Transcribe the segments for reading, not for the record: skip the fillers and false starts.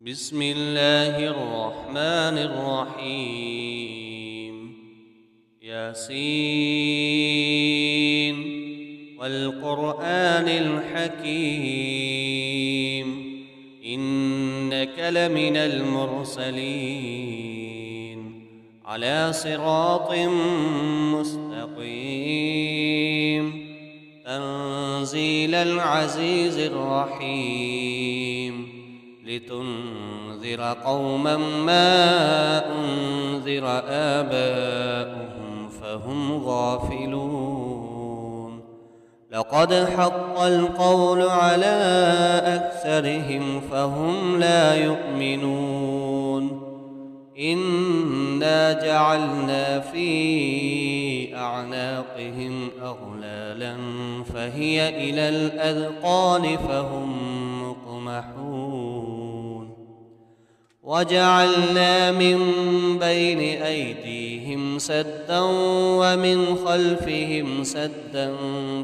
بسم الله الرحمن الرحيم ياسين والقرآن الحكيم إنك لمن المرسلين على صراط مستقيم تنزيل العزيز الرحيم لتنذر قوما ما أنذر آباؤهم فهم غافلون لقد حق القول على أكثرهم فهم لا يؤمنون إنا جعلنا في أعناقهم أغلالا فهي إلى الأذقان فهم مقمحون وجعلنا من بين أيديهم سدا ومن خلفهم سدا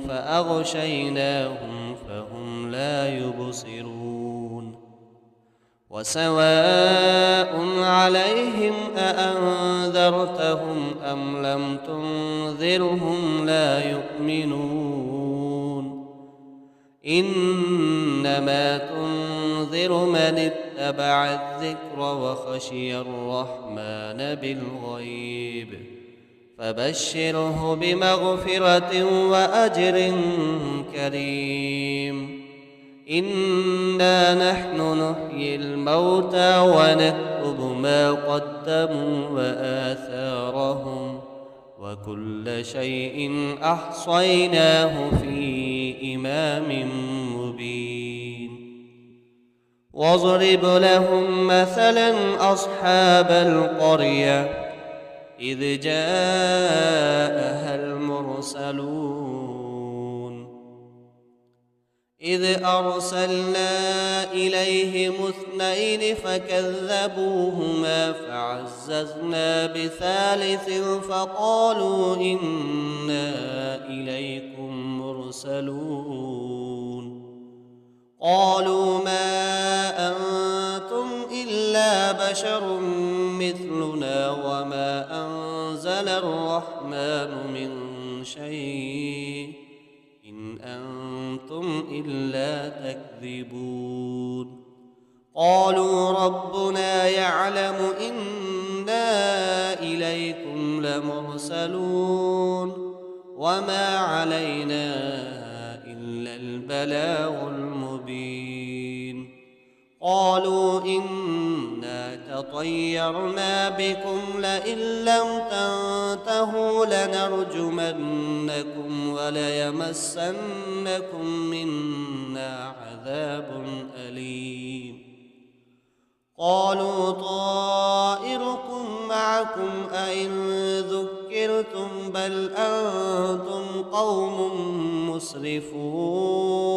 فأغشيناهم فهم لا يبصرون وسواء عليهم أأنذرتهم أم لم تنذرهم لا يؤمنون إنما تنذر من اتبع الذكر وخشي الرحمن بالغيب فبشره بمغفرة وأجر كريم إنا نحن نحيي الموتى ونكتب ما قدموا وآثارهم وكل شيء أحصيناه في إمام مبين واضرب لهم مثلا أصحاب القرية إذ جاءها المرسلون إذ أرسلنا إليهم اثنين فكذبوهما فعززنا بثالث فقالوا إنا إليكم مرسلون قالوا ما أنتم إلا بشر مثلنا وما أنزل الرحمن من شيء إن أنتم إلا تكذبون قالوا ربنا يعلم إنا إليكم لمرسلون وما علينا إلا البلاغ المبين قالوا إنا تطيرنا بكم لئن لم تنتهوا لنرجمنكم وليمسنكم منا عذاب أليم قالوا طائركم معكم أئن ذكرتم بل أنتم قوم مسرفون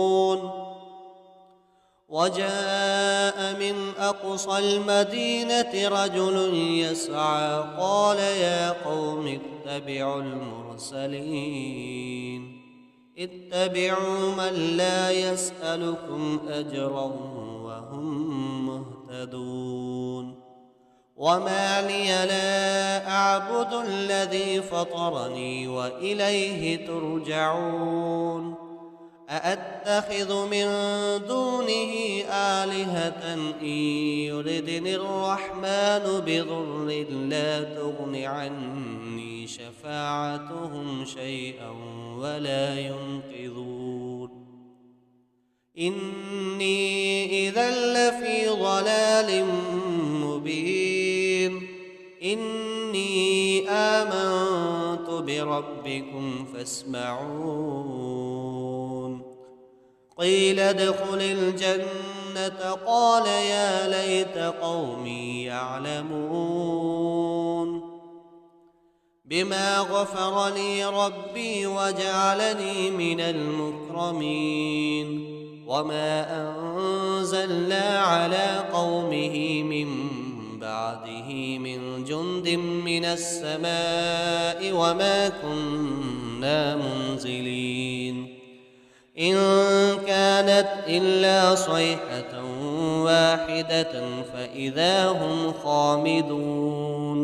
وجاء من أقصى المدينة رجل يسعى قال يا قوم اتبعوا المرسلين اتبعوا من لا يسألكم أجرا وهم مهتدون وما لي لا أعبد الذي فطرني وإليه ترجعون أأتخذ من دونه آلهة إن يردني الرحمن بضر لا تغن عني شفاعتهم شيئا ولا ينقذون إني إذا لفي ضلال مبين إني آمنت بربكم فاسمعون قيل ادخل الجنة قال يا ليت قومي يعلمون بما غفر لي ربي وجعلني من المكرمين وما أنزلنا على قومه من بعده من جند من السماء وما كنا منزلين إن كانت إلا صيحة واحدة فإذا هم خامدون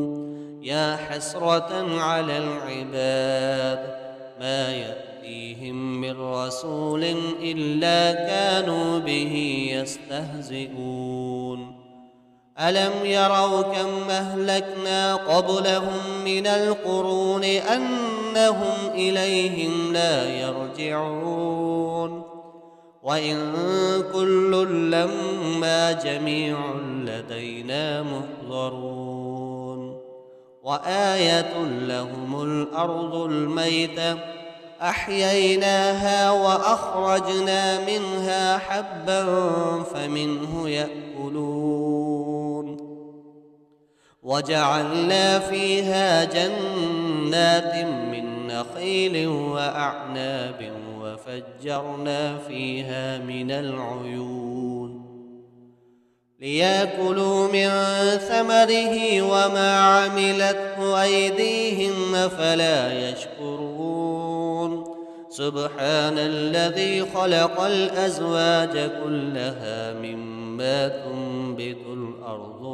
يا حسرة على العباد ما يأتيهم من رسول إلا كانوا به يستهزئون ألم يروا كم أهلكنا قبلهم من القرون أنهم إليهم لا يرجعون وإن كل لما جميع لدينا محضرون وآية لهم الأرض الميتة أحييناها وأخرجنا منها حبا فمنه يأكلون وجعلنا فيها جنات من نخيل وأعناب وفجرنا فيها من العيون ليأكلوا من ثمره وما عملته أيديهم أفلا يشكرون سبحان الذي خلق الأزواج كلها مما تنبت الأرض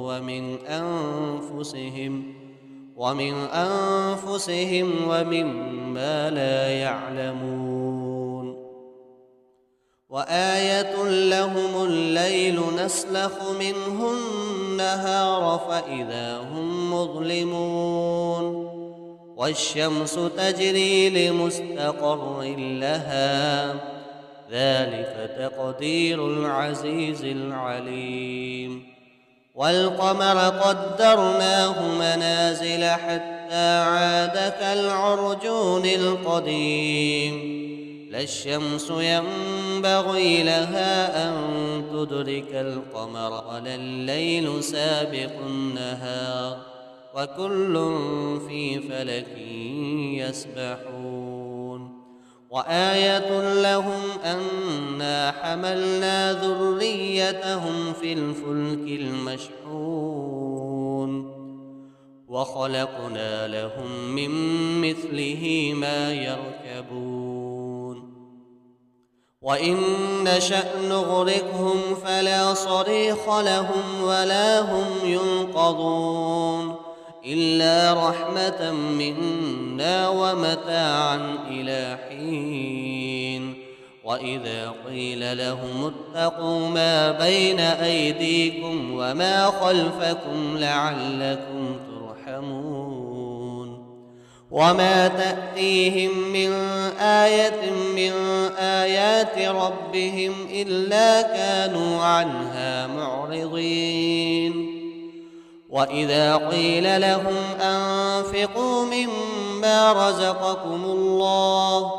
ومن أنفسهم ومما لا يعلمون وآية لهم الليل نسلخ منه النهار فإذا هم مظلمون والشمس تجري لمستقر لها ذلك تقدير العزيز العليم والقمر قدرناه منازل حتى عاد كالعرجون القديم لا الشمس ينبغي لها أن تدرك القمر ولا الليل سابق النهار وكل في فلك يسبحون وآية لهم أنا حملنا ذريتهم في الفلك المشحون وخلقنا لهم من مثله ما يركبون وإن نشأ نغرقهم فلا صريخ لهم ولا هم ينقذون إلا رحمة منا ومتاعا إلى حين وإذا قيل لهم اتقوا ما بين أيديكم وما خلفكم لعلكم ترحمون وما تأتيهم من آية من آيات ربهم إلا كانوا عنها معرضين وإذا قيل لهم أنفقوا مما رزقكم الله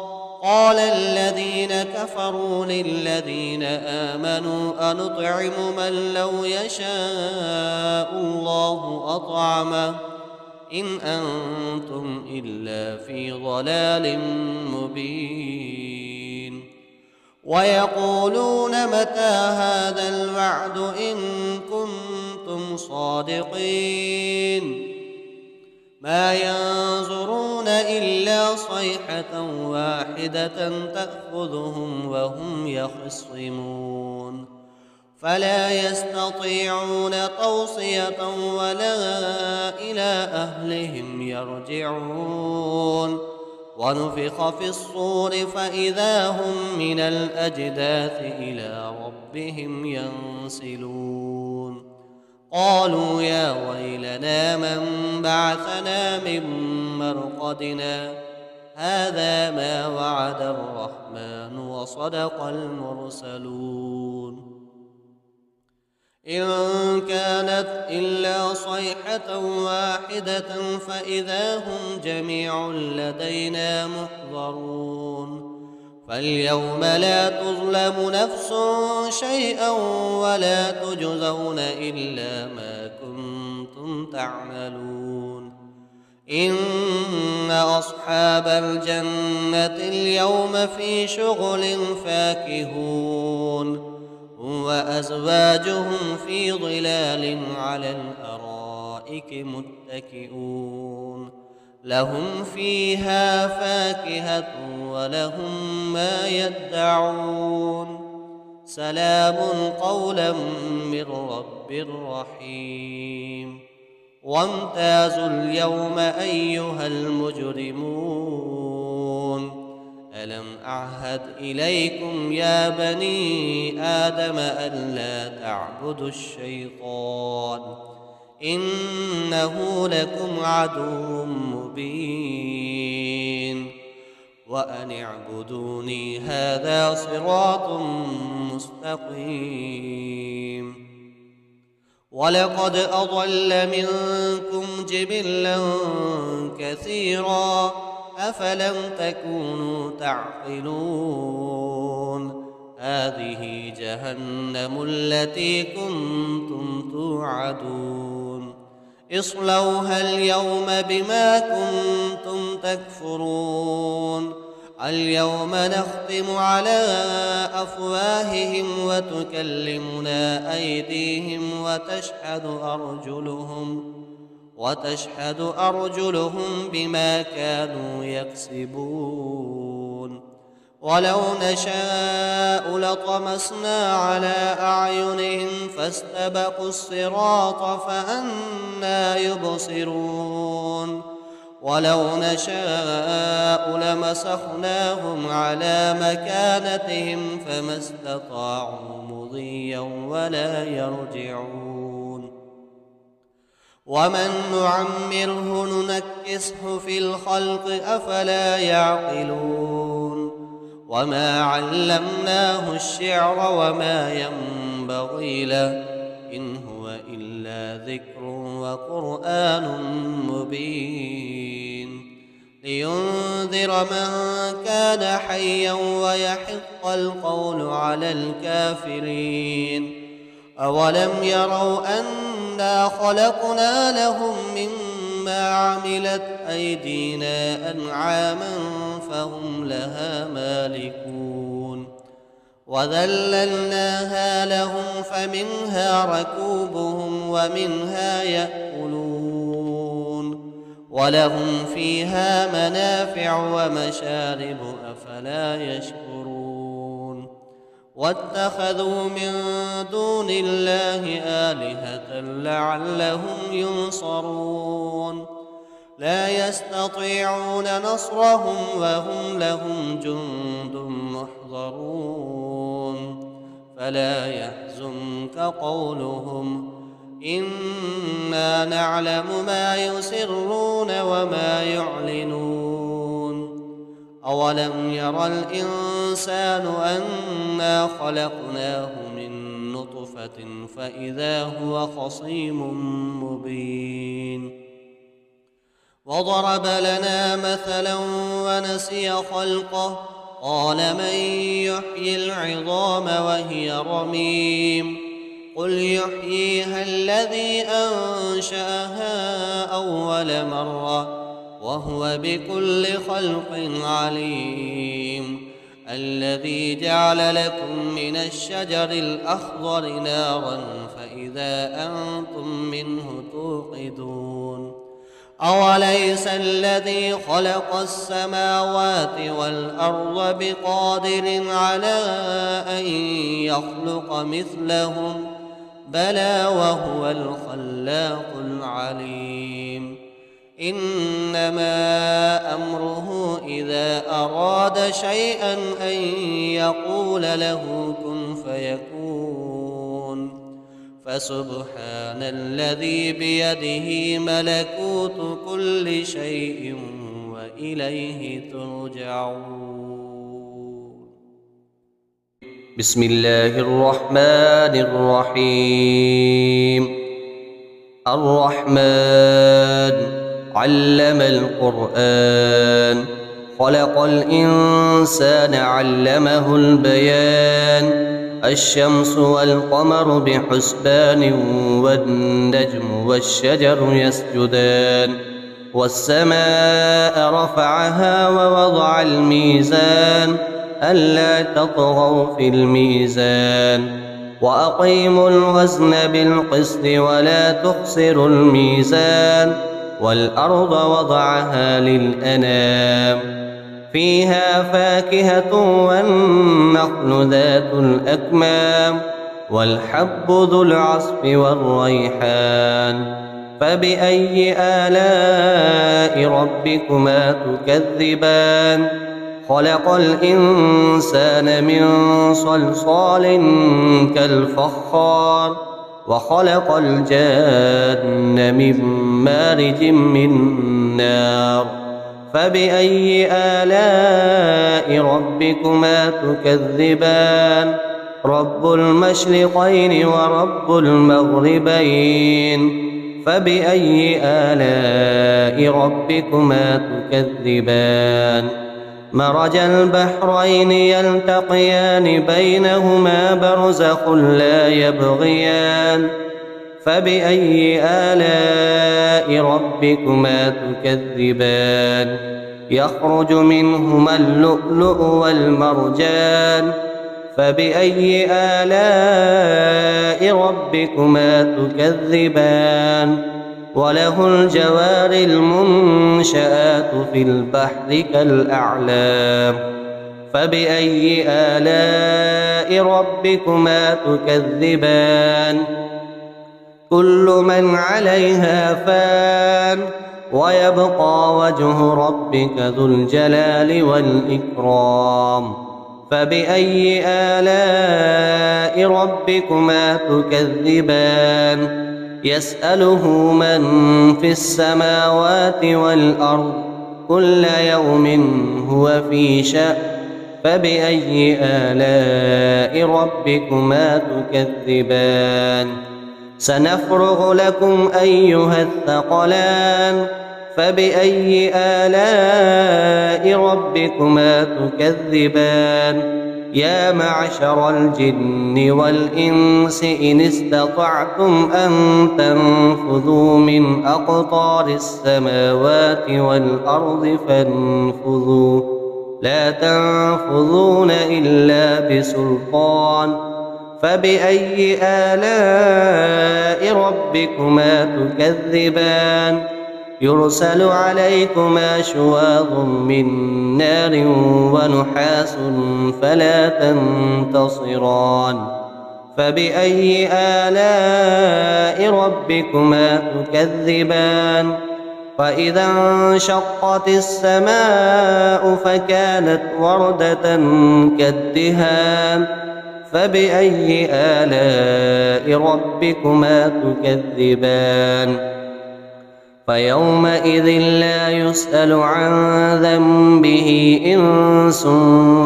قال الذين كفروا للذين آمنوا أنطعم من لو يشاء الله أطعمه إن أنتم إلا في ضلال مبين ويقولون متى هذا الوعد إن كنتم صادقين ما ينظرون إلا صيحة واحدة تأخذهم وهم يخصمون فلا يستطيعون توصية ولا إلى أهلهم يرجعون ونفخ في الصور فإذا هم من الأجداث إلى ربهم ينسلون قالوا يا ويلنا من بعثنا من مرقدنا هذا ما وعد الرحمن وصدق المرسلون إن كانت إلا صيحة واحدة فإذا هم جميع لدينا محضرون فاليوم لا تظلم نفس شيئا ولا تجزون إلا ما كنتم تعملون إن أصحاب الجنة اليوم في شغل فاكهون وأزواجهم في ظلال على الأرائك متكئون لهم فيها فاكهة ولهم ما يدعون سلام قولا من رب رحيم وامتازوا اليوم أيها المجرمون ألم أعهد إليكم يا بني آدم ألا تعبدوا الشيطان إنه لكم عدو مبين وأن اعبدوني هذا صراط مستقيم ولقد أضل منكم جبلا كثيرا أفلم تكونوا تعقلون هذه جهنم التي كنتم توعدون اصلوها اليوم بما كنتم تكفرون اليوم نختم على أفواههم وتكلمنا أيديهم وتشهد أرجلهم بما كانوا يكسبون ولو نشاء لطمسنا على أعينهم فاستبقوا الصراط فأنى يبصرون ولو نشاء لمسخناهم على مكانتهم فما استطاعوا مضيا ولا يرجعون ومن نعمره ننكسه في الخلق أفلا يعقلون وما علمناه الشعر وما ينبغي له إن هو إلا ذكر وقرآن مبين لينذر من كان حيا ويحق القول على الكافرين أولم يروا أنا خلقنا لهم مما عملت أيدينا أنعاما فهم لها مالكون وذللناها لهم فمنها ركوبهم ومنها يأكلون ولهم فيها منافع ومشارب أفلا يشكرون واتخذوا من دون الله آلهة لعلهم ينصرون لا يستطيعون نصرهم وهم لهم جند محضرون فلا يحزنك قولهم إنا نعلم ما يسرون وما يعلنون أولم ير الإنسان أنا خلقناه من نطفة فإذا هو خصيم مبين وضرب لنا مثلا ونسي خلقه قال من يحيي العظام وهي رميم قل يحييها الذي أنشأها أول مرة وهو بكل خلق عليم الذي جعل لكم من الشجر الأخضر نارا فإذا أنتم منه توقدون أوليس الذي خلق السماوات والأرض بقادر على أن يخلق مثلهم بلى وهو الخلاق العليم إنما أمره إذا أراد شيئا أن يقول له كن فيكون فسبحان الذي بيده ملكوت كل شيء وإليه ترجعون بسم الله الرحمن الرحيم الرحمن علم القرآن خلق الإنسان علمه البيان الشمس والقمر بحسبان والنجم والشجر يسجدان والسماء رفعها ووضع الميزان ألا تطغوا في الميزان وأقيموا الوزن بالقسط ولا تخسروا الميزان والأرض وضعها للأنام فيها فاكهة والنخل ذات الأكمام والحب ذو العصف والريحان فبأي آلاء ربكما تكذبان خلق الإنسان من صلصال كالفخار وخلق الجان من مارج من نار فبأي آلاء ربكما تكذبان رب المشرقين ورب المغربين فبأي آلاء ربكما تكذبان مرج البحرين يلتقيان بينهما برزخ لا يبغيان فبأي آلاء ربكما تكذبان يخرج منهما اللؤلؤ والمرجان فبأي آلاء ربكما تكذبان وله الجوار المنشآت في البحر كالأعلام فبأي آلاء ربكما تكذبان كل من عليها فان ويبقى وجه ربك ذو الجلال والإكرام فبأي آلاء ربكما تكذبان يسأله من في السماوات والأرض كل يوم هو في شأن فبأي آلاء ربكما تكذبان سنفرغ لكم أيها الثقلان فبأي آلاء ربكما تكذبان يا معشر الجن والإنس إن استطعتم أن تنفذوا من أقطار السماوات والأرض فانفذوا لا تنفذون إلا بسلطان فبأي آلاء ربكما تكذبان يرسل عليكما شواظ من نار ونحاس فلا تنتصران فبأي آلاء ربكما تكذبان وإذا انشقت السماء فكانت وردة كالدهان فبأي آلاء ربكما تكذبان فيومئذ لا يسأل عن ذنبه إنس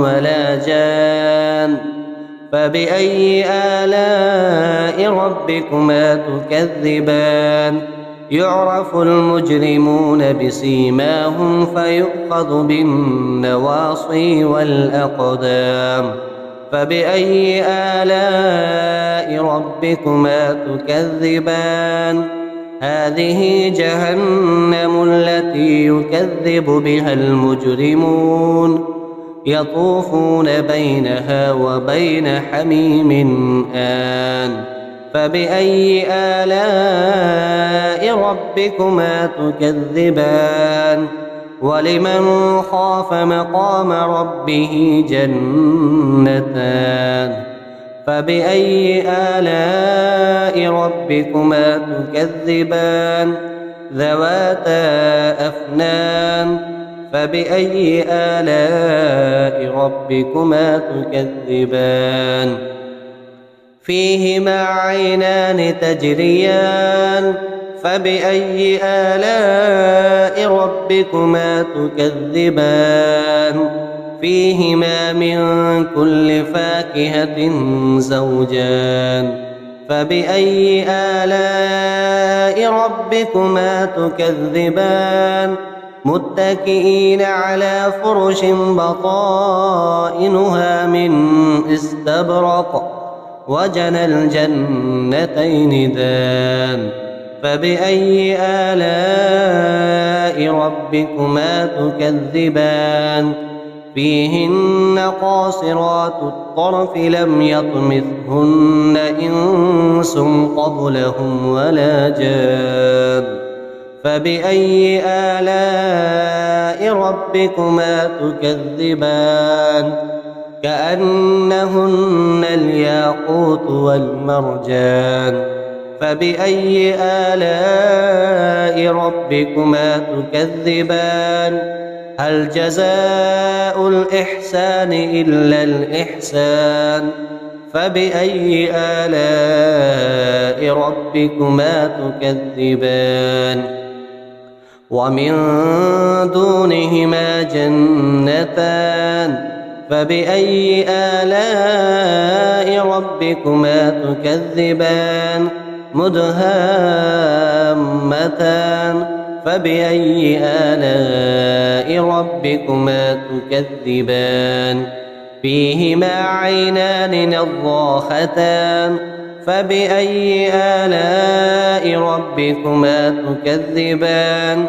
ولا جان فبأي آلاء ربكما تكذبان يعرف المجرمون بسيماهم فيؤخذ بالنواصي والأقدام فبأي آلاء ربكما تكذبان هذه جهنم التي يكذب بها المجرمون يطوفون بينها وبين حميم آن فبأي آلاء ربكما تكذبان ولمن خاف مقام ربه جنتان فبأي آلاء ربكما تكذبان ذواتا أفنان فبأي آلاء ربكما تكذبان فيهما عينان تجريان فبأي آلاء ربكما تكذبان فيهما من كل فاكهة زوجان فبأي آلاء ربكما تكذبان متكئين على فرش بطائنها من استبرق وجنى الجنتين دان فبأي آلاء ربكما تكذبان فيهن قاصرات الطرف لم يطمثهن إنس قبلهم ولا جان فبأي آلاء ربكما تكذبان كأنهن الياقوت والمرجان فبأي آلاء ربكما تكذبان هل جزاء الإحسان إلا الإحسان فبأي آلاء ربكما تكذبان ومن دونهما جنتان فبأي آلاء ربكما تكذبان مدهامتان فبأي آلاء ربكما تكذبان فيهما عينان نضاختان فبأي آلاء ربكما تكذبان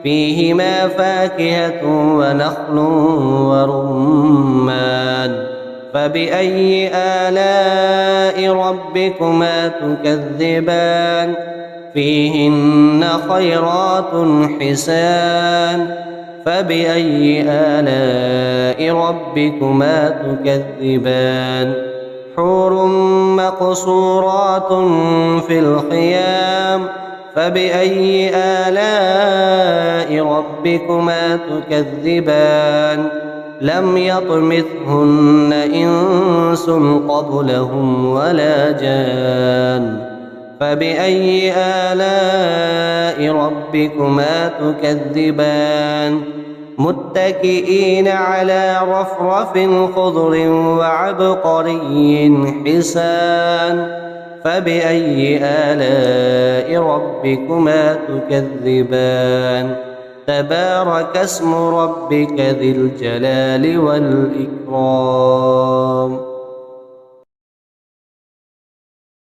فيهما فاكهة ونخل ورمان فبأي آلاء ربكما تكذبان فيهن خيرات حسان فبأي آلاء ربكما تكذبان حور مقصورات في الخيام فبأي آلاء ربكما تكذبان لم يطمثهن إنس قبلهم ولا جان فبأي آلاء ربكما تكذبان متكئين على رفرف خضر وعبقري حسان فبأي آلاء ربكما تكذبان تبارك اسم ربك ذي الجلال والإكرام